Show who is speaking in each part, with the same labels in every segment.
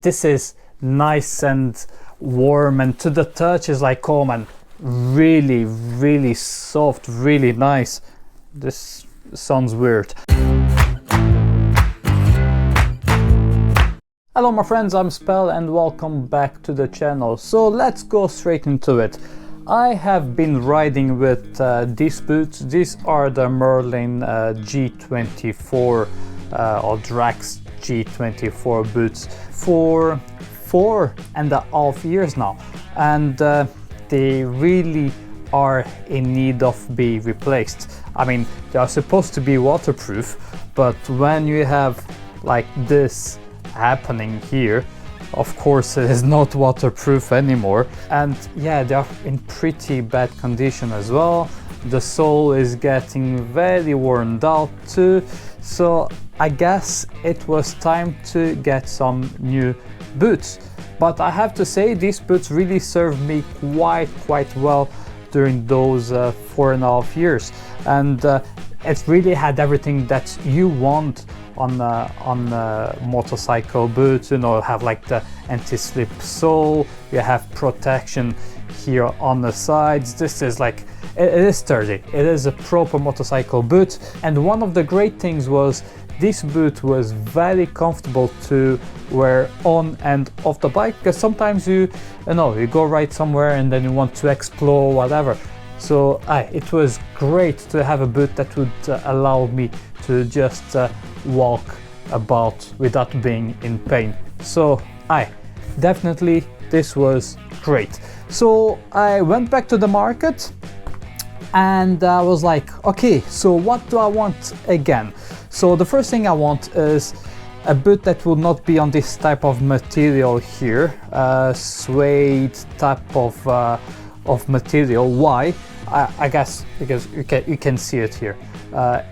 Speaker 1: This is nice and warm, and to the touch is like, oh man, really soft, really nice. This sounds weird. Hello my friends, I'm Spell and welcome back to the channel. So let's go straight into it. I have been riding with these boots. These are the Merlin G24 or Drax G24 boots for 4.5 years now, and they really are in need of being replaced. I mean, they are supposed to be waterproof, but when you have like this happening here, of course it is not waterproof anymore. And yeah, they are in pretty bad condition as well. The sole is getting very worn out too, so I guess it was time to get some new boots. But I have to say, these boots really served me quite well during those 4.5 years, and it really had everything that you want on motorcycle boots. You know, have like the anti-slip sole, you have protection here on the sides. This is like, it is sturdy, it is a proper motorcycle boot. And one of the great things was this boot was very comfortable to wear on and off the bike, because sometimes you go ride somewhere and then you want to explore, whatever. So it was great to have a boot that would allow me to just walk about without being in pain. So definitely this was great. So I went back to the market and I was like, okay, so what do I want again? So the first thing I want is a boot that will not be on this type of material here, suede type of material. Why? I guess because you can see it here.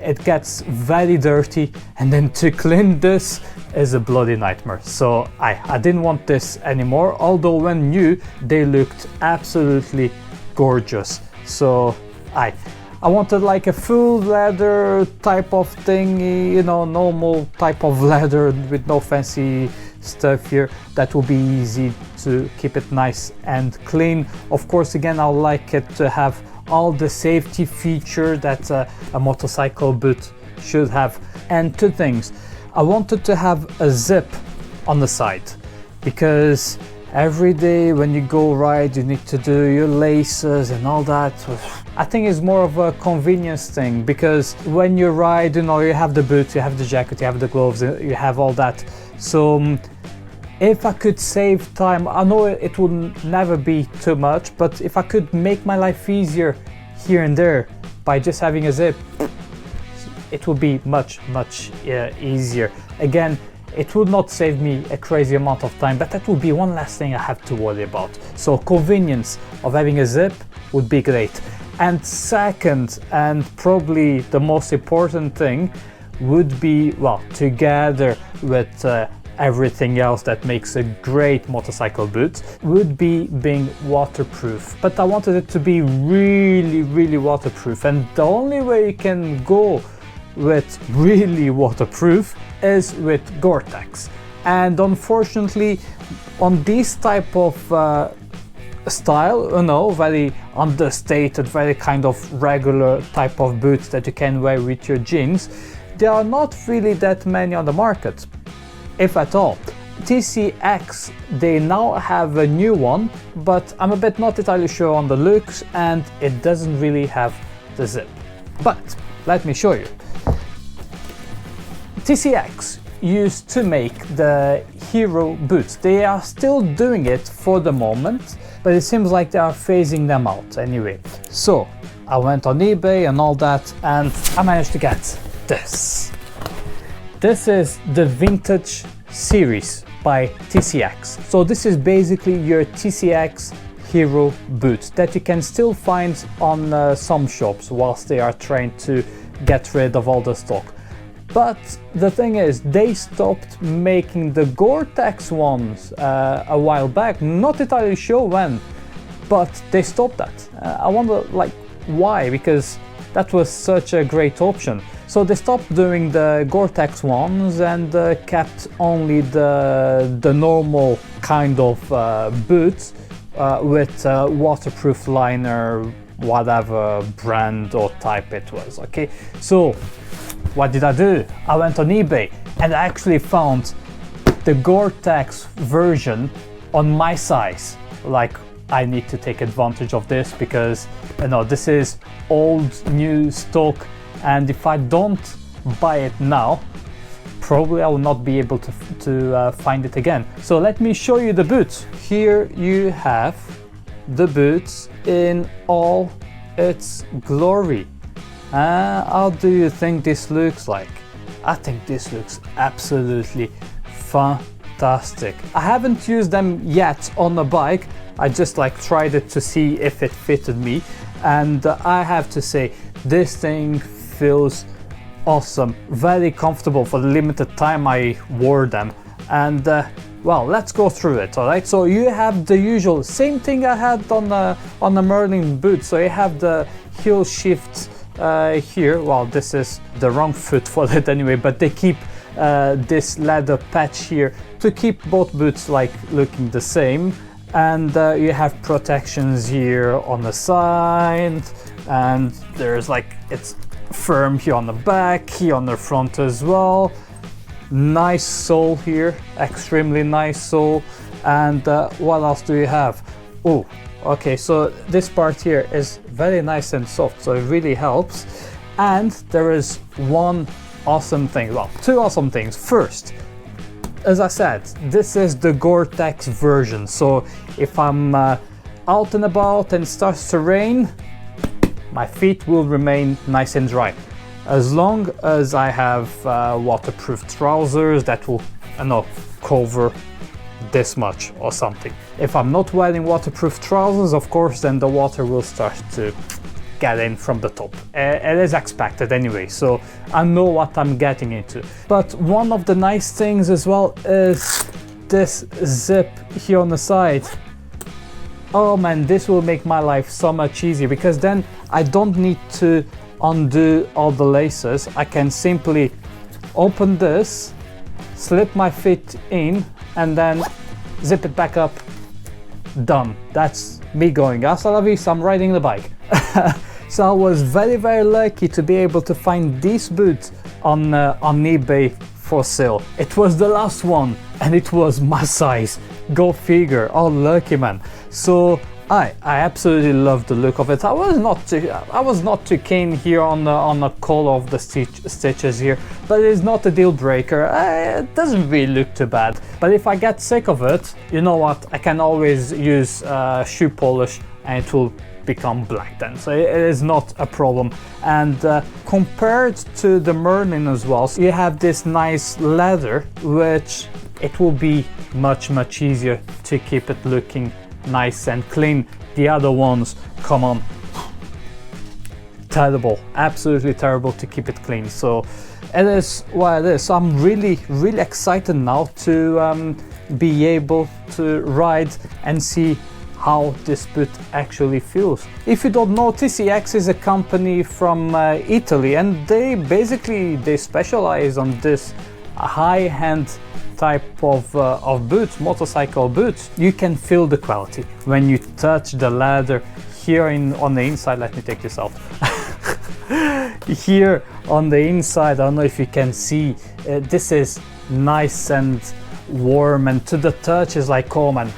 Speaker 1: It gets very dirty, and then to clean this is a bloody nightmare. So I didn't want this anymore, although when new they looked absolutely gorgeous. So I wanted like a full leather type of thingy, you know, normal type of leather with no fancy stuff here, that will be easy to keep it nice and clean. Of course, again, I would like it to have all the safety feature that a motorcycle boot should have. And two things, I wanted to have a zip on the side, because every day when you go ride you need to do your laces and all that. I think it's more of a convenience thing, because when you ride, you know, you have the boots, you have the jacket, you have the gloves, you have all that. So if I could save time, I know it will never be too much, but if I could make my life easier here and there by just having a zip, it would be much easier. Again, it would not save me a crazy amount of time, but that would be one less thing I have to worry about. So convenience of having a zip would be great. And second, and probably the most important thing, would be, well, together with everything else that makes a great motorcycle boot, would be being waterproof. But I wanted it to be really waterproof, and the only way you can go with really waterproof is with Gore-Tex. And unfortunately, on this type of style, you know, very understated, very kind of regular type of boots that you can wear with your jeans, there are not really that many on the market, if at all. TCX, they now have a new one, but I'm a bit not entirely sure on the looks, and it doesn't really have the zip. But let me show you. TCX used to make the Hero boots. They are still doing it for the moment, but it seems like they are phasing them out anyway. So I went on eBay and all that, and I managed to get this. This is the Vintage series by TCX. So this is basically your TCX Hero boot that you can still find on some shops whilst they are trying to get rid of all the stock. But the thing is, they stopped making the Gore-Tex ones a while back. Not entirely sure when, but they stopped that. I wonder like why, because that was such a great option. So they stopped doing the Gore-Tex ones and kept only the normal kind of boots with waterproof liner, whatever brand or type it was. Okay, so what did I do? I went on eBay and I actually found the Gore-Tex version on my size. Like, I need to take advantage of this because, you know, this is old new stock, and if I don't buy it now, probably I will not be able to find it again. So let me show you the boots. Here you have the boots in all its glory. How do you think this looks like? I think this looks absolutely fantastic. I haven't used them yet on the bike. I just like tried it to see if it fitted me, and I have to say this thing feels awesome, very comfortable for the limited time I wore them. And well, let's go through it. All right, so you have the usual same thing I had on the Merlin boot. So you have the heel shift here. Well, this is the wrong foot for it anyway, but they keep this leather patch here to keep both boots like looking the same. And you have protections here on the side, and there's like, it's firm here on the back, here on the front as well. Nice sole here, extremely nice sole. And what else do you have? Oh, okay, so this part here is very nice and soft, so it really helps. And there is one awesome thing, well, two awesome things. First, as I said, this is the Gore-Tex version, so if I'm out and about and it starts to rain, my feet will remain nice and dry. As long as I have waterproof trousers that will, I know, cover this much or something. If I'm not wearing waterproof trousers, of course, then the water will start to get in from the top. It is expected anyway, so I know what I'm getting into. But one of the nice things as well is this zip here on the side. Oh man, this will make my life so much easier, because then I don't need to undo all the laces. I can simply open this, slip my feet in, and then zip it back up. Done. That's me going hasta la vista, I'm riding the bike. So I was very lucky to be able to find these boots on eBay for sale. It was the last one and it was my size. Go figure. Oh, lucky man. So I absolutely love the look of it. I was not too keen here on the color of the stitches here, but it's not a deal breaker. It doesn't really look too bad. But if I get sick of it, you know what? I can always use shoe polish and it will become black then, so it is not a problem. And compared to the Merlin as well, so you have this nice leather, which it will be much easier to keep it looking nice and clean. The other ones, come on, terrible, absolutely terrible to keep it clean. So it is what it is. So I'm really excited now to be able to ride and see how this boot actually feels. If you don't know, TCX is a company from Italy, and they specialize on this high-end type of boots, motorcycle boots. You can feel the quality when you touch the leather here on the inside. Let me take this off. Here on the inside, I don't know if you can see, this is nice and warm, and to the touch is like, oh man,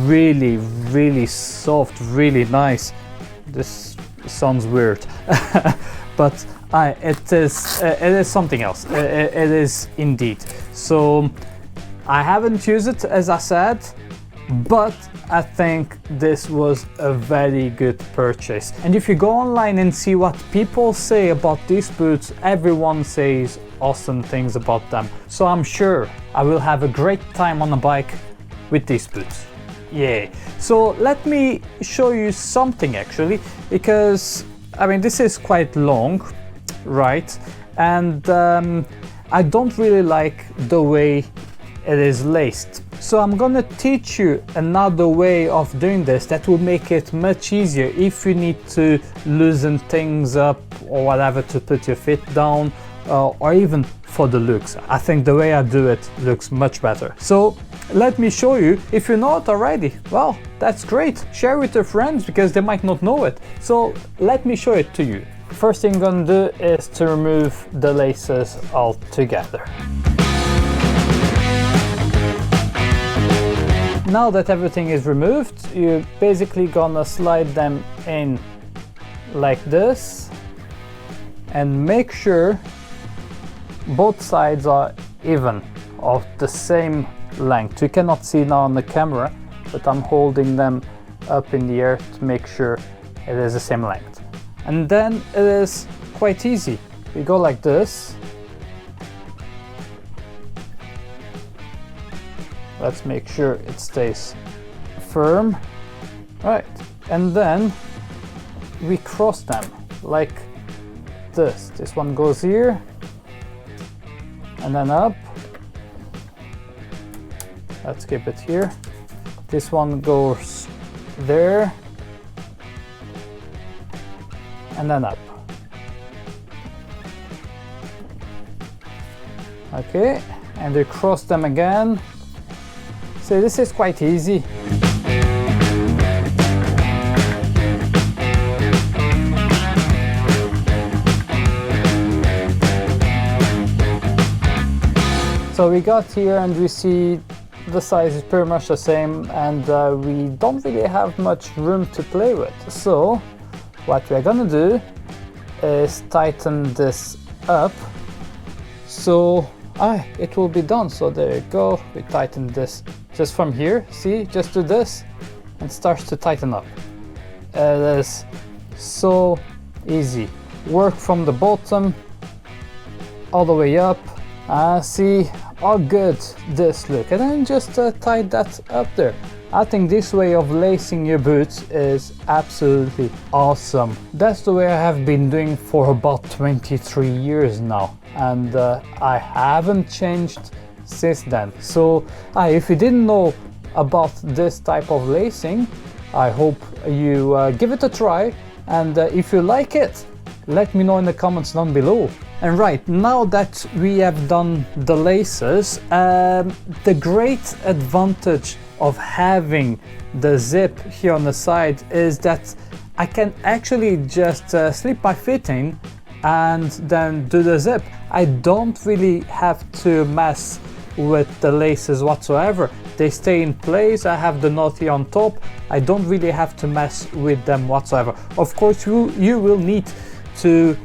Speaker 1: really soft, really nice. This sounds weird, but it is something else. It is indeed. So I haven't used it, as I said, but I think this was a very good purchase. And if you go online and see what people say about these boots, everyone says awesome things about them. So I'm sure I will have a great time on a bike with these boots. Yeah, so let me show you something actually, because I mean this is quite long, right? And I don't really like the way it is laced. So I'm gonna teach you another way of doing this that will make it much easier if you need to loosen things up or whatever to put your feet down, or even for the looks. I think the way I do it looks much better. So let me show you. If you know it already, well, that's great. Share with your friends because they might not know it. So let me show it to you. First thing I'm gonna do is to remove the laces altogether. Now that everything is removed, you're basically gonna slide them in like this and make sure both sides are even, of the same length. You cannot see now on the camera, but I'm holding them up in the air to make sure it is the same length. And then it is quite easy. We go like this. Let's make sure it stays firm. Right, and then we cross them like this. This one goes here and then up. Let's keep it here. This one goes there and then up. Okay, and we cross them again. So this is quite easy. So we got here and we see the size is pretty much the same, and we don't really have much room to play with. So what we're gonna do is tighten this up so it will be done. So there you go, we tighten this just from here. See, just do this and it starts to tighten up. It is so easy. Work from the bottom all the way up. See how good this look, and then just tie that up there. I think this way of lacing your boots is absolutely awesome. That's the way I have been doing for about 23 years now, and I haven't changed since then. So if you didn't know about this type of lacing, I hope you give it a try, and if you like it, let me know in the comments down below. And right, now that we have done the laces, the great advantage of having the zip here on the side is that I can actually just slip my feet in and then do the zip. I don't really have to mess with the laces whatsoever. They stay in place. I have the knot here on top. I don't really have to mess with them whatsoever. Of course, you will need to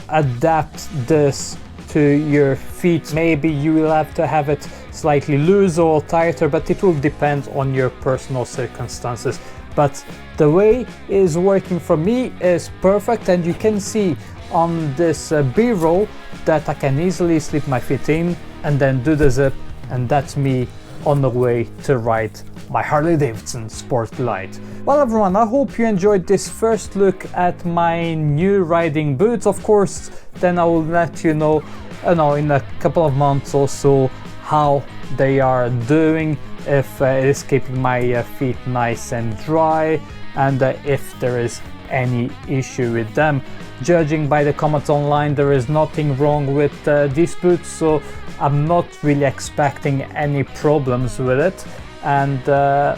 Speaker 1: adapt this to your feet. Maybe you will have to have it slightly loose or tighter, but it will depend on your personal circumstances. But the way it is working for me is perfect, and you can see on this B-roll that I can easily slip my feet in and then do the zip, and that's me on the way to ride my Harley Davidson Sport Glide. Well everyone, I hope you enjoyed this first look at my new riding boots. Of course, then I will let you know, in a couple of months or so how they are doing, if it is keeping my feet nice and dry, and if there is any issue with them. Judging by the comments online, there is nothing wrong with these boots, so I'm not really expecting any problems with it. And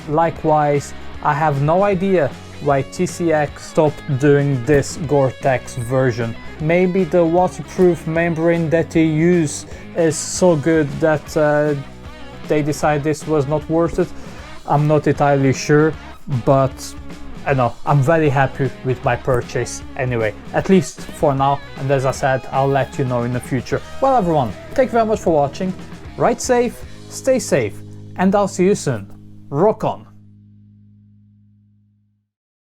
Speaker 1: likewise, I have no idea why TCX stopped doing this Gore-Tex version. Maybe the waterproof membrane that they use is so good that they decide this was not worth it. I'm not entirely sure, but I'm very happy with my purchase anyway, at least for now. And as I said, I'll let you know in the future. Well everyone, thank you very much for watching. Ride safe, stay safe, and I'll see you soon. Rock on!